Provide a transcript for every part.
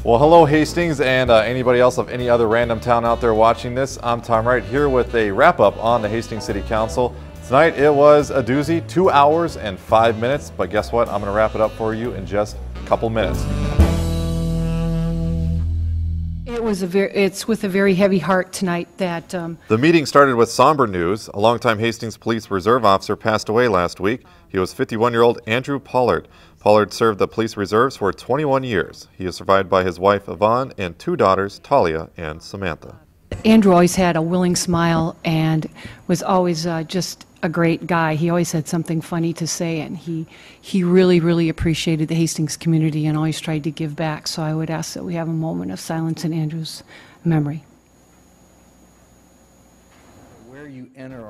Well, hello Hastings and anybody else of any other random town out there watching this. I'm Tom Wright here with a wrap-up on the Hastings City Council. Tonight it was a doozy, 2 hours and 5 minutes, but guess what? I'm going to wrap it up for you in just a couple minutes. It's with a very heavy heart tonight that... The meeting started with somber news. A longtime Hastings Police Reserve officer passed away last week. He was 51-year-old Andrew Pollard. Pollard served the police reserves for 21 years. He is survived by his wife Yvonne and 2 daughters, Talia and Samantha. Andrew always had a willing smile and was always just a great guy. He always had something funny to say, and he really, really appreciated the Hastings community and always tried to give back. So I would ask that we have a moment of silence in Andrew's memory.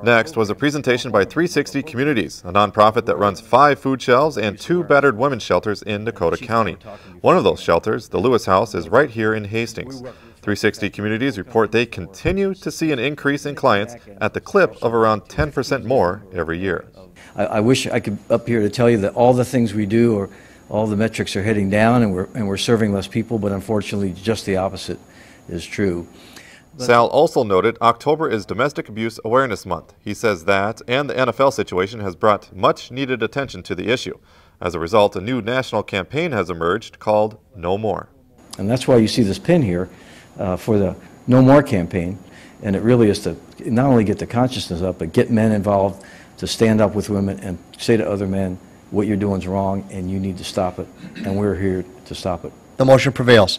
Next was a presentation by 360 Communities, a nonprofit that runs 5 food shelves and 2 battered women's shelters in Dakota County. One of those shelters, the Lewis House, is right here in Hastings. 360 Communities report they continue to see an increase in clients at the clip of around 10% more every year. I wish I could up here to tell you that all the things we do, or all the metrics are heading down and we're serving less people, but unfortunately just the opposite is true. Sal also noted October is Domestic Abuse Awareness Month. He says that and the NFL situation has brought much needed attention to the issue. As a result, a new national campaign has emerged called No More. And that's why you see this pin here for the No More campaign. And it really is to not only get the consciousness up, but get men involved to stand up with women and say to other men, what you're doing is wrong and you need to stop it. And we're here to stop it. The motion prevails.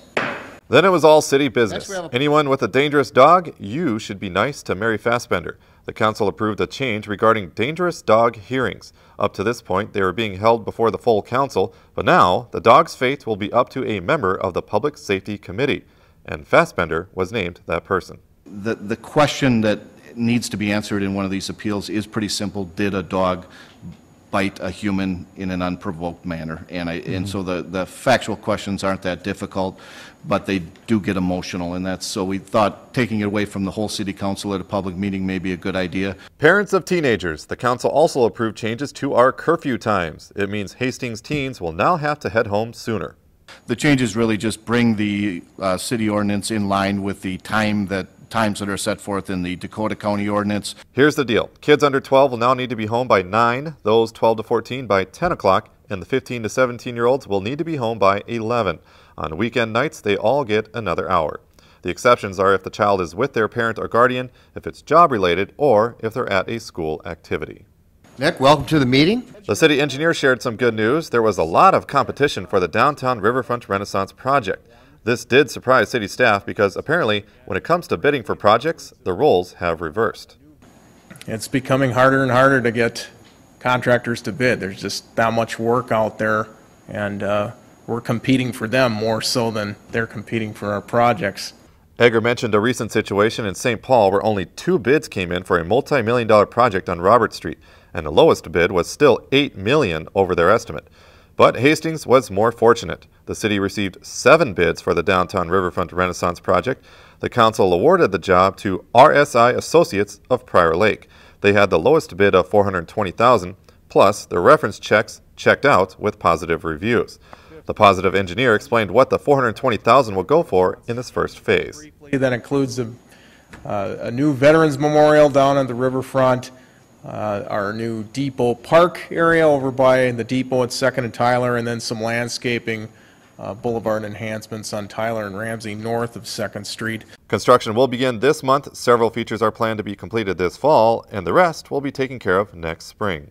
Then it was all city business. Anyone with a dangerous dog, you should be nice to Mary Fassbender. The council approved a change regarding dangerous dog hearings. Up to this point, they were being held before the full council, but now the dog's fate will be up to a member of the Public Safety Committee, and Fassbender was named that person. The question that needs to be answered in one of these appeals is pretty simple. Did a dog bite a human in an unprovoked manner? And so the factual questions aren't that difficult, but they do get emotional, and that's so we thought taking it away from the whole city council at a public meeting may be a good idea. Parents of teenagers, the council also approved changes to our curfew times. It means Hastings teens will now have to head home sooner. The changes really just bring the city ordinance in line with the times that are set forth in the Dakota County ordinance. Here's the deal. Kids under 12 will now need to be home by 9, those 12 to 14 by 10 o'clock, and the 15 to 17-year-olds will need to be home by 11. On weekend nights, they all get another hour. The exceptions are if the child is with their parent or guardian, if it's job-related, or if they're at a school activity. Nick, welcome to the meeting. The city engineer shared some good news. There was a lot of competition for the downtown Riverfront Renaissance project. This did surprise city staff because apparently when it comes to bidding for projects, the roles have reversed. It's becoming harder and harder to get contractors to bid. There's just that much work out there, and we're competing for them more so than they're competing for our projects. Egger mentioned a recent situation in St. Paul where only 2 bids came in for a multi-million-dollar project on Robert Street, and the lowest bid was still $8 million over their estimate. But Hastings was more fortunate. The city received 7 bids for the downtown Riverfront Renaissance project. The council awarded the job to RSI Associates of Prior Lake. They had the lowest bid of $420,000, plus their reference checks checked out with positive reviews. The positive engineer explained what the $420,000 will go for in this first phase. That includes a new Veterans Memorial down at the riverfront, our new Depot Park area over by the Depot at 2nd and Tyler, and then some landscaping boulevard enhancements on Tyler and Ramsey north of 2nd Street. Construction will begin this month. Several features are planned to be completed this fall, and the rest will be taken care of next spring.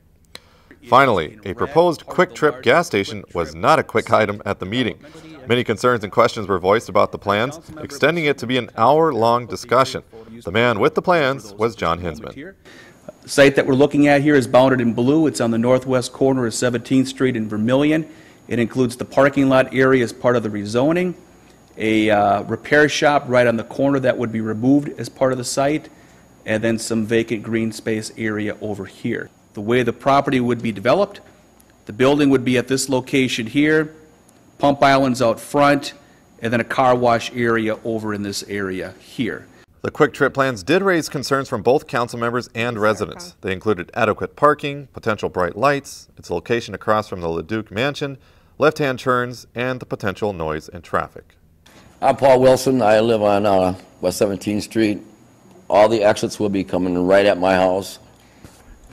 Finally, a proposed Quick Trip gas station was not a quick item at the meeting. Many concerns and questions were voiced about the plans, extending it to be an hour-long discussion. The man with the plans was John Hinsman. The site that we're looking at here is bounded in blue. It's on the northwest corner of 17th Street in Vermillion. It includes the parking lot area as part of the rezoning, a repair shop right on the corner that would be removed as part of the site, and then some vacant green space area over here. The way the property would be developed, the building would be at this location here, pump islands out front, and then a car wash area over in this area here. The Quick Trip plans did raise concerns from both council members and residents. They included adequate parking, potential bright lights, its location across from the Leduc Mansion, left-hand turns, and the potential noise and traffic. I'm Paul Wilson. I live on West 17th Street. All the exits will be coming right at my house.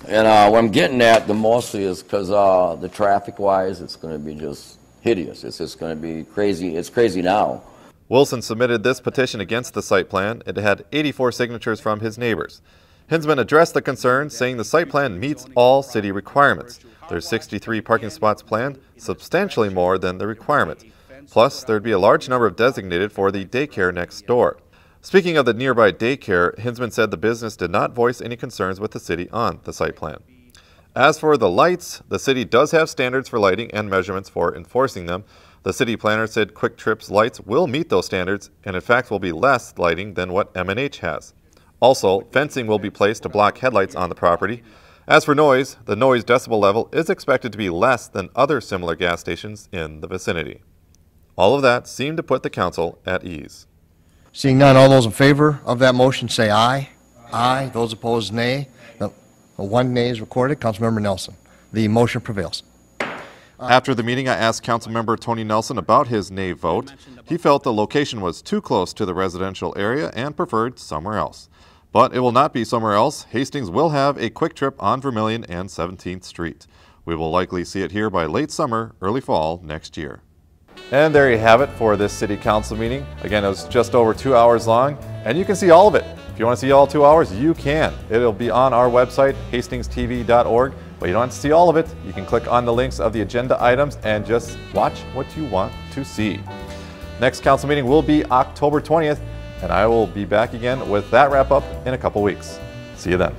And what I'm getting at the mostly is because the traffic-wise, it's going to be just hideous. It's just going to be crazy. It's crazy now. Wilson submitted this petition against the site plan. It had 84 signatures from his neighbors. Hinsman addressed the concerns, saying the site plan meets all city requirements. There's 63 parking spots planned, substantially more than the requirement. Plus, there'd be a large number of designated for the daycare next door. Speaking of the nearby daycare, Hinsman said the business did not voice any concerns with the city on the site plan. As for the lights, the city does have standards for lighting and measurements for enforcing them. The city planner said Quick Trip's lights will meet those standards and in fact will be less lighting than what M&H has. Also, fencing will be placed to block headlights on the property. As for noise, the noise decibel level is expected to be less than other similar gas stations in the vicinity. All of that seemed to put the council at ease. Seeing none, all those in favor of that motion say aye. Aye. Those opposed, nay. The one nay is recorded. Councilmember Nelson. The motion prevails. After the meeting, I asked Councilmember Tony Nelson about his nay vote. He felt the location was too close to the residential area and preferred somewhere else. But it will not be somewhere else. Hastings will have a Quick Trip on Vermilion and 17th Street. We will likely see it here by late summer, early fall next year. And there you have it for this City Council meeting. Again, it was just over 2 hours long, and you can see all of it. If you want to see all 2 hours, you can. It'll be on our website, hastingstv.org, but you don't have to see all of it. You can click on the links of the agenda items and just watch what you want to see. Next council meeting will be October 20th, and I will be back again with that wrap-up in a couple weeks. See you then.